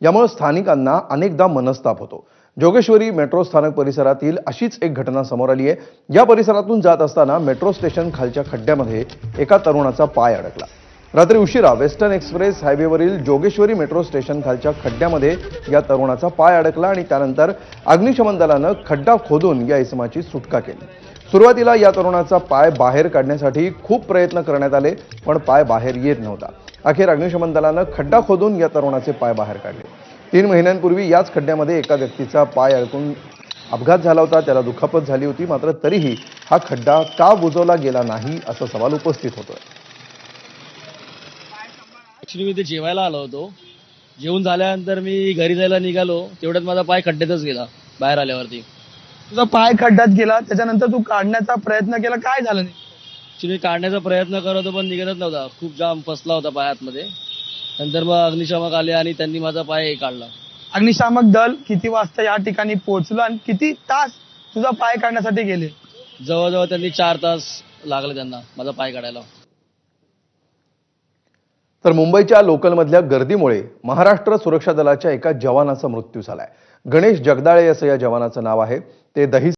यामुळे स्थानिकांना अनेकदा मनस्ताप होतो। जोगेश्वरी मेट्रो स्थानक परिसरातील अशीच एक घटना समोर आली आहे। या परिसरातून जात असताना मेट्रो स्टेशन खालच्या खड्ड्यामध्ये एका तरुणाचा पाय अडकला। रात्री उशिरा वेस्टर्न एक्सप्रेस हायवेवरील जोगेश्वरी मेट्रो स्टेशन खालच्या खड्ड्यामध्ये या तरुणाचा पाय अडकला आणि त्यानंतर अग्निशमन दलानं खड्डा खोदून या इसमाची सुटका केली। सुरुवातीला या तरुणाचा पाय बाहेर काढण्यासाठी खूप प्रयत्न करण्यात आले, पण पाय बाहेर येत नव्हता। अखेर अग्निशमन दलानं खड्डा खोदून या तरुणाचे पाय बाहेर काढले। 3 महिन्यांपूर्वी याच खड्ड्यामध्ये एका व्यक्तीचा पाय अडकून अपघात झाला होता, त्याला दुखापत झाली होती। मात्र तरीही हा खड्डा का बुजवला गेला नाही असा सवाल उपस्थित होतोय। ऍक्च्युली मी ते जेवायला आलो होतो। जेवून झाल्यानंतर मी घरी जायला निघालो, तेवढ्यात माझा पाय खड्ड्यातच गेला बाहेर आल्यावरती। तुझा पाय खड्ड्यात गेला, त्याच्यानंतर तू काढण्याचा प्रयत्न केला, काय झालं नाही? ऍक्च्युली काढण्याचा प्रयत्न करत होतो पण निघतच नव्हता, खूप जाम फसला होता पाय आतमध्ये। नंतर मग अग्निशामक आले आणि त्यांनी माझा पाय काढला। अग्निशामक दल किती वाजता या ठिकाणी पोहोचलं आणि किती तास तुझा पाय काढण्यासाठी गेले? जवळजवळ त्यांनी 4 तास लागले त्यांना माझा पाय काढायला। तर मुंबईच्या लोकलमधल्या गर्दीमुळे महाराष्ट्र सुरक्षा दलाच्या एका जवानाचा मृत्यू झालाय। गणेश जगदाळे असं या जवानाचं नाव आहे। ते दही